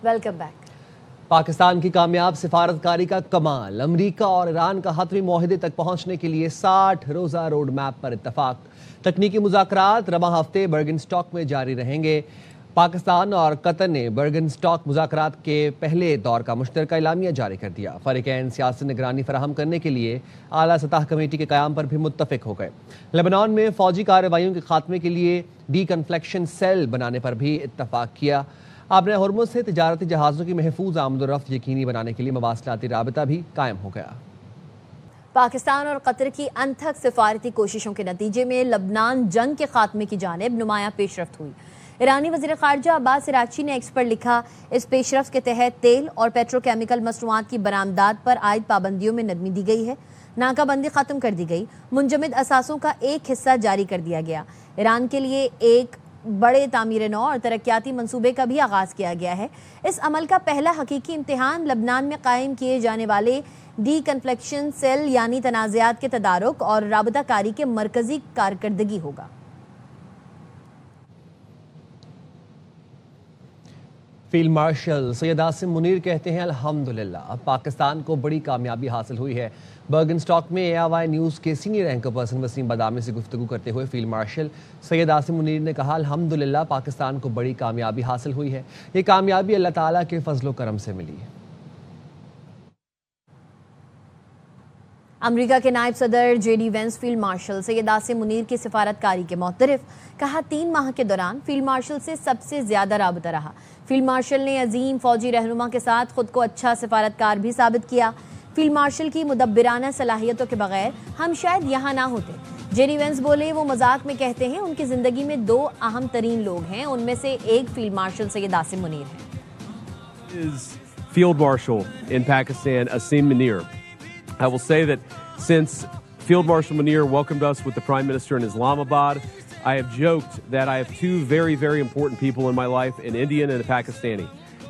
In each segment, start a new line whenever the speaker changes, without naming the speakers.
Welcome back.
Pakistan کی کامیاب سفارتکاری کا کمال، امریکہ اور ایران کا حتمی معاہدے تک پہنچنے کے لیے 60 روزہ روڈ میپ پر اتفاق۔ تکنیکی مذاکرات رواں ہفتے برگن اسٹاک میں جاری رہیں گے۔ پاکستان اور قطر نے برگن اسٹاک مذاکرات کے پہلے دور کا مشترکہ اعلامیہ جاری کر دیا۔ فریقین سیاسی نگرانی فراہم کرنے کے لیے اعلیٰ سطح کمیٹی کے قیام پر بھی متفق ہو گئے۔ لبنان میں فوجی کارروائیوں کے خاتمے کے لیے ڈی کنفلیکشن سیل بنانے پر بھی اتفاق کیا۔ آبِ ہرمز سے تجارتی جہازوں کی محفوظ آمد و رفت یقینی بنانے کے لیے مواصلاتی رابطہ بھی قائم ہو گیا۔
پاکستان اور قطر کی انتھک سفارتی کوششوں کے نتیجے میں لبنان جنگ کے خاتمے کی جانب نمایاں پیش رفت ہوئی۔ ایرانی وزیر خارجہ عباس عراقچی نے ایکس پر لکھا، اس پیش رفت کے تحت تیل اور پیٹرو کیمیکل مصنوعات کی برآمدات پر عائد پابندیوں میں نرمی دی گئی ہے، ناکہ بندی ختم کر دی گئی، منجمد اثاثوں کا ایک حصہ جاری کر دیا گیا۔ ایران کے لیے ایک بڑے تعمیر نو اور ترقیاتی منصوبے کا بھی آغاز کیا گیا ہے۔ اس عمل کا پہلا حقیقی امتحان لبنان میں قائم کیے جانے والے ڈی کنفلیکشن سیل یعنی تنازعات کے تدارک اور رابطہ کاری کے مرکزی کارکردگی ہوگا۔
فیلڈ مارشل سید عاصم منیر کہتے ہیں الحمدللہ اب پاکستان کو بڑی کامیابی حاصل ہوئی ہے۔ برگن اسٹاک میں AIY نیوز کے سینئر اینکر پرسن وسیم بادامی سے گفتگو کرتے ہوئے فیلڈ مارشل سید عاصم منیر نے کہا الحمدللہ پاکستان کو بڑی کامیابی حاصل ہوئی ہے، یہ کامیابی اللہ تعالیٰ کے فضل و کرم سے ملی ہے۔
امریکہ کے نائب صدر JD Venice field marshal Syed Asim Munir کی سفارتکاری کے معترف، کہا 3 ماہ کے دوران فیلڈ مارشل سے سب سے زیادہ رابطہ رہا۔ فیلڈ مارشل نے عظیم فوجی رہنما کے ساتھ خود کو اچھا سفارتکار بھی ثابت کیا۔ فیلڈ مارشل کی مدبرانہ صلاحیتوں کے بغیر ہم شاید یہاں نہ ہوتے۔ JD وینس بولے وہ مذاق میں کہتے ہیں ان کی زندگی میں 2 اہم ترین لوگ ہیں، ان میں سے ایک فیلڈ مارشل سید عاصم منیر ہے۔
Field Marshal in Pakistan, Asim Munir. I will say that since Field Marshal Munir welcomed us with the Prime Minister in Islamabad, I have joked that I have 2 very, very important people in my life, an Indian and a Pakistani.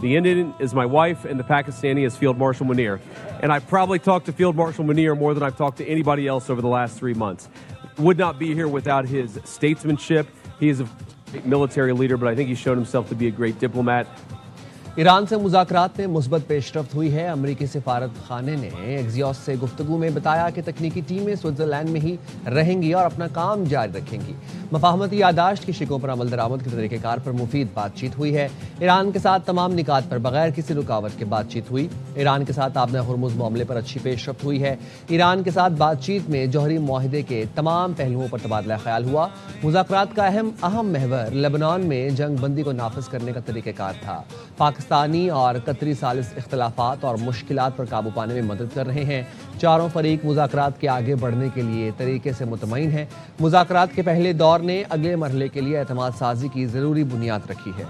The Indian is my wife and the Pakistani is Field Marshal Munir. And I've probably talked to Field Marshal Munir more than I've talked to anybody else over the last 3 months. Would not be here without his statesmanship. He is a great military leader, but I think he's shown himself to be a great diplomat.
Iran سے مذاکرات میں مثبت پیش رفت ہوئی ہے۔ امریکی سفارت خانے نے ایکزیوس سے گفتگو میں بتایا کہ تکنیکی ٹیمیں سوئٹزرلینڈ میں ہی رہیں گی اور اپنا کام جاری رکھیں گی۔ مفاہمتی یادداشت کی شقوں پر عمل درآمد کے طریقہ کار پر مفید بات چیت ہوئی ہے۔ ایران کے ساتھ تمام نکات پر بغیر کسی رکاوٹ کے بات چیت ہوئی۔ ایران کے ساتھ آبِ ہرمز معاملے پر اچھی پیش رفت ہوئی ہے۔ ایران کے ساتھ بات چیت میں جوہری معاہدے کے تمام پہلوؤں پر تبادلہ خیال ہوا۔ مذاکرات کا اہم محور لبنان میں جنگ بندی کو نافذ کرنے کا طریقہ کار تھا۔ پاکستانی اور قطری ثالث اختلافات اور مشکلات پر قابو پانے میں مدد کر رہے ہیں۔ چاروں فریق مذاکرات کے آگے بڑھنے کے لیے طریقے سے مطمئن ہیں۔ مذاکرات کے پہلے دور نے اگلے مرحلے کے لیے اعتماد سازی کی ضروری بنیاد رکھی ہے۔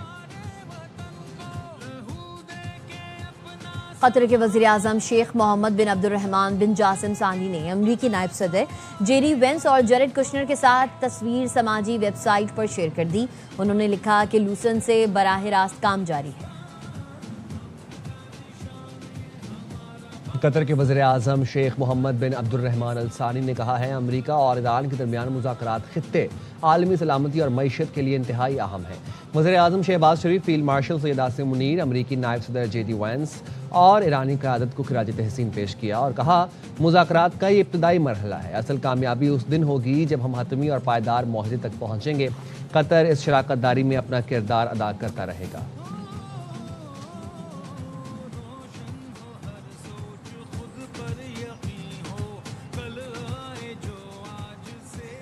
قطر کے وزیر اعظم شیخ محمد بن عبد الرحمن بن جاسم ثانی نے امریکی نائب صدر JD وینس اور جیرڈ کشنر کے ساتھ تصویر سماجی ویب سائٹ پر شیئر کر دی۔ انہوں نے لکھا کہ لوسن سے براہ راست کام جاری ہے۔
قطر کے وزیر اعظم شیخ محمد بن عبد الرحمن الثانی نے کہا ہے امریکہ اور ایران کے درمیان مذاکرات خطے، عالمی سلامتی اور معیشت کے لیے انتہائی اہم ہیں۔ وزیر اعظم شہباز شریف، فیلڈ مارشل سید عاصم منیر، امریکی نائب صدر JD وینس اور ایرانی قیادت کو خراج تحسین پیش کیا اور کہا مذاکرات کا یہ ابتدائی مرحلہ ہے، اصل کامیابی اس دن ہوگی جب ہم حتمی اور پائیدار معاہدے تک پہنچیں گے۔ قطر اس شراکت داری میں اپنا کردار ادا کرتا رہے گا۔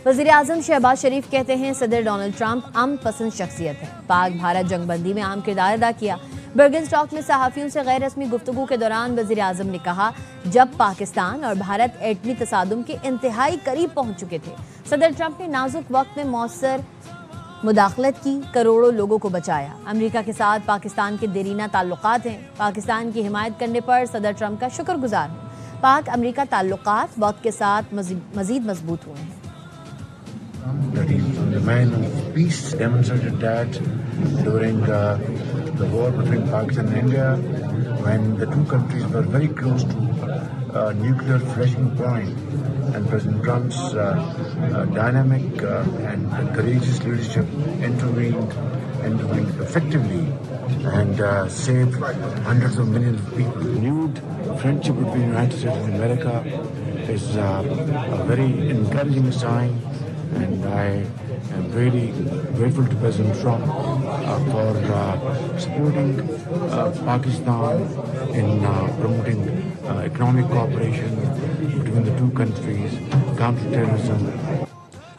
وزیر اعظم شہباز شریف کہتے ہیں صدر ڈونلڈ ٹرمپ امن پسند شخصیت ہے، پاک بھارت جنگ بندی میں اہم کردار ادا کیا۔ برگن اسٹاک میں صحافیوں سے غیر رسمی گفتگو کے دوران وزیر اعظم نے کہا جب پاکستان اور بھارت ایٹمی تصادم کے انتہائی قریب پہنچ چکے تھے، صدر ٹرمپ نے نازک وقت میں مؤثر مداخلت کی، کروڑوں لوگوں کو بچایا۔ امریکہ کے ساتھ پاکستان کے دیرینہ تعلقات ہیں، پاکستان کی حمایت کرنے پر صدر ٹرمپ کا شکر گزار ہوں۔ پاک امریکہ تعلقات وقت کے ساتھ مزید مضبوط ہوئے ہیں۔
That he's the man of peace, demonstrated that during the war between Pakistan and India, when the two countries were very close to nuclear flashing point, and President Trump's dynamic and courageous leadership intervened effectively and save hundreds of millions of people. Renewed friendship between the United States and America is a very encouraging sign, and I am really grateful to President Trump for supporting Pakistan in promoting economic cooperation between the two countries, counter-terrorism.